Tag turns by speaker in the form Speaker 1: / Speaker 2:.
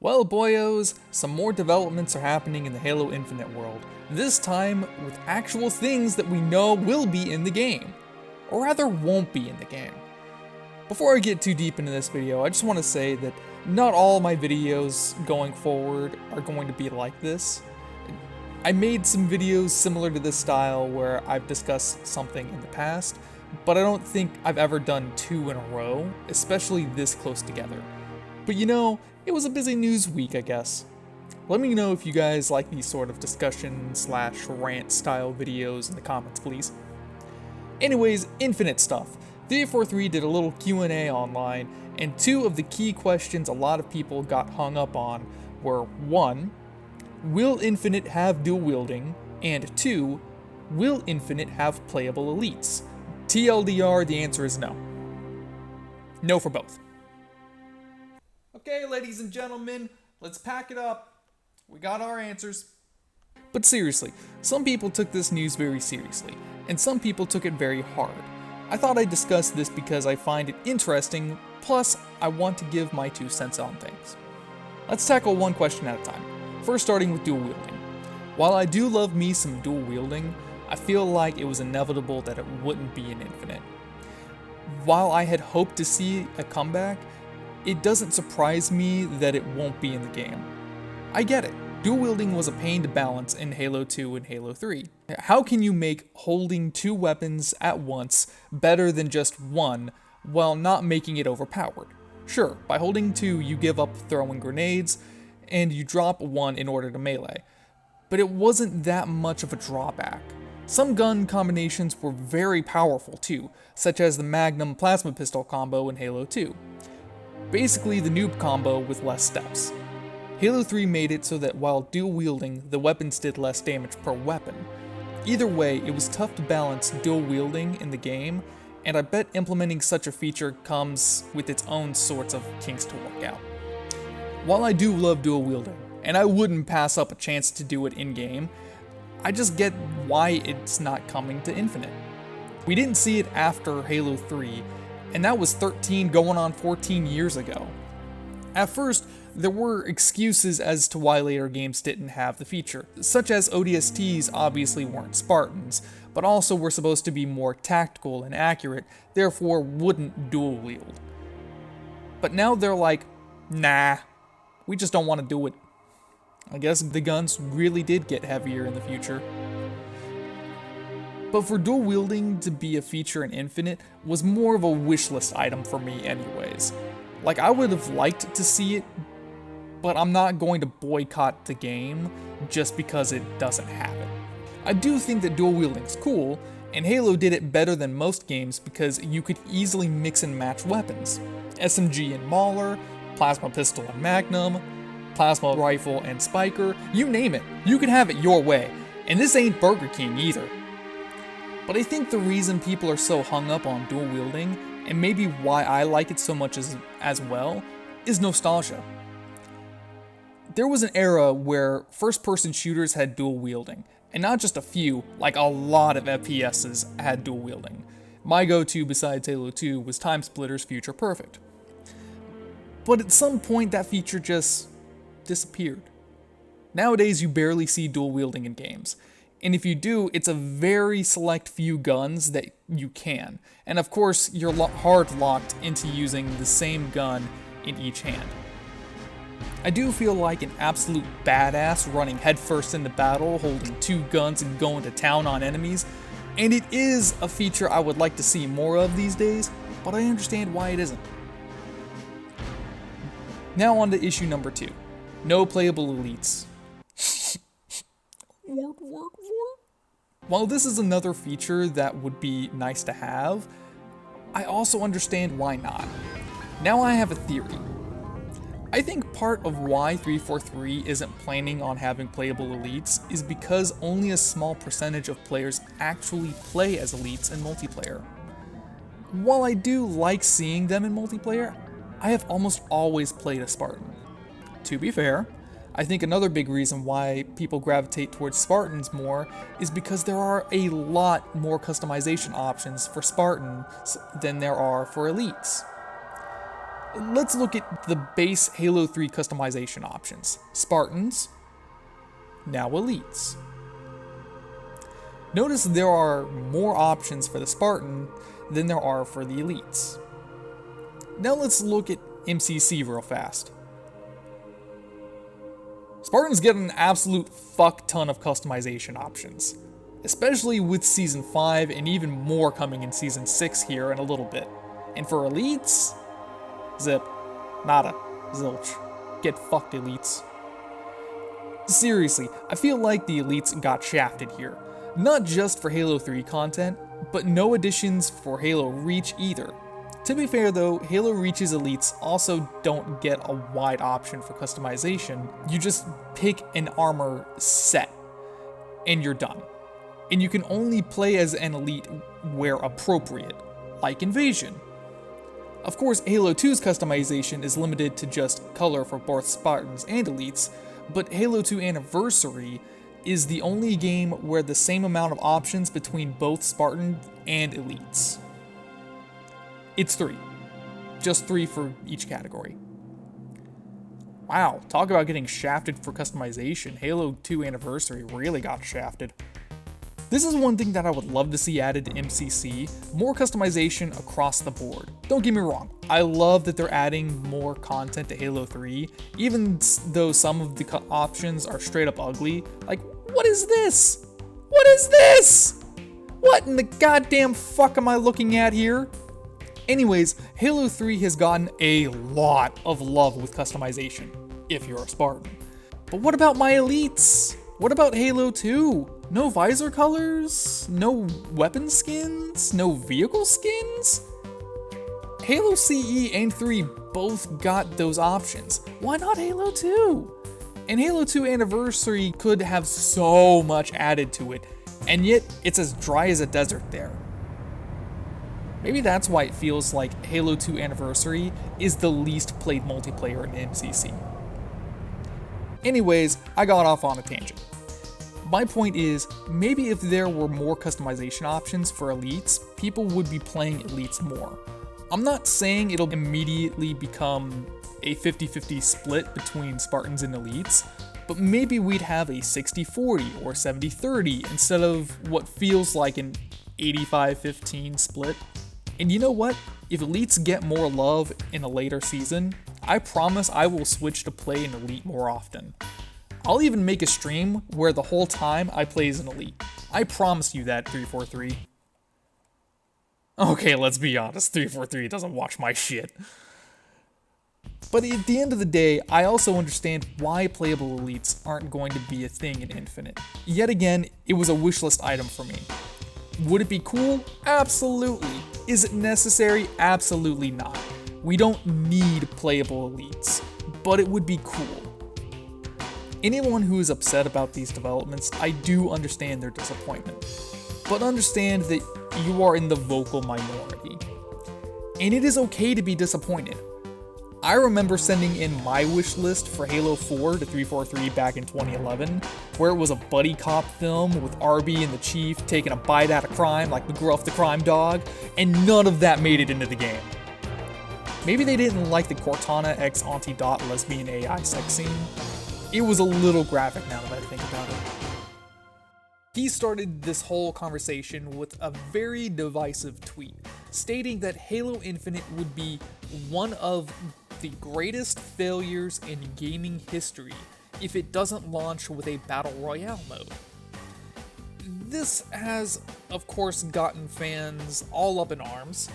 Speaker 1: Well, boyos, some more developments are happening in the Halo Infinite world, this time with actual things that we know will be in the game, or rather won't be in the game. Before I get too deep into this video, I just want to say that not all my videos going forward are going to be like this. I made some videos similar to this style where I've discussed something in the past, but I don't think I've ever done two in a row, especially this close together. But you know, it was a busy news week, I guess. Let me know if you guys like these sort of discussion/rant style videos in the comments, please. Anyways, Infinite stuff. 343 did a little Q&A online, and two of the key questions a lot of people got hung up on were 1. Will Infinite have dual wielding? And 2. Will Infinite have playable elites? TLDR, the answer is no. No for both. Okay, ladies and gentlemen, let's pack it up. We got our answers. But seriously, some people took this news very seriously, and some people took it very hard. I thought I'd discuss this because I find it interesting, plus I want to give my 2 cents on things. Let's tackle one question at a time, first starting with dual wielding. While I do love me some dual wielding, I feel like it was inevitable that it wouldn't be in Infinite. While I had hoped to see a comeback, it doesn't surprise me that it won't be in the game. I get it. Dual wielding was a pain to balance in Halo 2 and Halo 3. How can you make holding 2 weapons at once better than just one while not making it overpowered? Sure, by holding 2 you give up throwing grenades, and you drop 1 in order to melee. But it wasn't that much of a drawback. Some gun combinations were very powerful too, such as the Magnum plasma pistol combo in Halo 2. Basically the noob combo with less steps. Halo 3 made it so that while dual wielding, the weapons did less damage per weapon. Either way, it was tough to balance dual wielding in the game, and I bet implementing such a feature comes with its own sorts of kinks to work out. While I do love dual wielding, and I wouldn't pass up a chance to do it in-game, I just get why it's not coming to Infinite. We didn't see it after Halo 3, and that was 13 going on 14 years ago. At first, there were excuses as to why later games didn't have the feature, such as ODSTs obviously weren't Spartans, but also were supposed to be more tactical and accurate, therefore wouldn't dual wield. But now they're like, nah, we just don't want to do it. I guess the guns really did get heavier in the future. But for dual wielding to be a feature in Infinite was more of a wishlist item for me anyways. Like, I would have liked to see it, but I'm not going to boycott the game just because it doesn't have it. I do think that dual wielding's cool, and Halo did it better than most games because you could easily mix and match weapons. SMG and Mauler, plasma pistol and Magnum, plasma rifle and Spiker, you name it, you can have it your way, and this ain't Burger King either. But I think the reason people are so hung up on dual wielding, and maybe why I like it so much as well, is nostalgia. There was an era where first-person shooters had dual wielding, and not just a few, like a lot of FPSs had dual wielding. My go-to besides Halo 2 was TimeSplitter's Future Perfect. But at some point that feature just disappeared. Nowadays you barely see dual wielding in games, and if you do, it's a very select few guns that you can, and of course you're hard locked into using the same gun in each hand. I do feel like an absolute badass running headfirst into battle, holding 2 guns and going to town on enemies, and it is a feature I would like to see more of these days, but I understand why it isn't. Now on to issue number 2. No playable elites. While this is another feature that would be nice to have, I also understand why not. Now I have a theory. I think part of why 343 isn't planning on having playable elites is because only a small percentage of players actually play as elites in multiplayer. While I do like seeing them in multiplayer, I have almost always played a Spartan. To be fair, I think another big reason why people gravitate towards Spartans more is because there are a lot more customization options for Spartans than there are for elites. Let's look at the base Halo 3 customization options. Spartans, now Elites. Notice there are more options for the Spartan than there are for the Elites. Now let's look at MCC real fast. Spartans get an absolute fuck ton of customization options, especially with Season 5 and even more coming in Season 6 here in a little bit. And for Elites, zip, nada, zilch. Get fucked, Elites. Seriously, I feel like the Elites got shafted here. Not just for Halo 3 content, but no additions for Halo Reach either. To be fair though, Halo Reach's Elites also don't get a wide option for customization. You just pick an armor set, and you're done. And you can only play as an Elite where appropriate, like Invasion. Of course, Halo 2's customization is limited to just color for both Spartans and Elites, but Halo 2 Anniversary is the only game where the same amount of options between both Spartan and Elites. It's 3. Just 3 for each category. Wow, talk about getting shafted for customization. Halo 2 Anniversary really got shafted. This is one thing that I would love to see added to MCC, more customization across the board. Don't get me wrong, I love that they're adding more content to Halo 3, even though some of the options are straight up ugly. Like, what is this? What is this? What in the goddamn fuck am I looking at here? Anyways, Halo 3 has gotten a lot of love with customization, if you're a Spartan. But what about my Elites? What about Halo 2? No visor colors? No weapon skins? No vehicle skins? Halo CE and 3 both got those options. Why not Halo 2? And Halo 2 Anniversary could have so much added to it, and yet it's as dry as a desert there. Maybe that's why it feels like Halo 2 Anniversary is the least played multiplayer in MCC. Anyways, I got off on a tangent. My point is, maybe if there were more customization options for Elites, people would be playing Elites more. I'm not saying it'll immediately become a 50-50 split between Spartans and Elites, but maybe we'd have a 60-40 or 70-30 instead of what feels like an 85-15 split. And you know what? If Elites get more love in a later season, I promise I will switch to play an Elite more often. I'll even make a stream where the whole time I play as an Elite. I promise you that, 343. Okay, let's be honest, 343 doesn't watch my shit. But at the end of the day, I also understand why playable Elites aren't going to be a thing in Infinite. Yet again, it was a wishlist item for me. Would it be cool? Absolutely. Is it necessary? Absolutely not. We don't need playable Elites, but it would be cool. Anyone who is upset about these developments, I do understand their disappointment, but understand that you are in the vocal minority. And it is okay to be disappointed. I remember sending in my wish list for Halo 4 to 343 back in 2011, where it was a buddy cop film with Arby and the Chief taking a bite out of crime like McGruff the crime dog, and none of that made it into the game. Maybe they didn't like the Cortana x Auntie Dot lesbian AI sex scene. It was a little graphic now that I think about it. He started this whole conversation with a very divisive tweet, stating that Halo Infinite would be one of the greatest failures in gaming history if it doesn't launch with a Battle Royale mode. This has, of course, gotten fans all up in arms,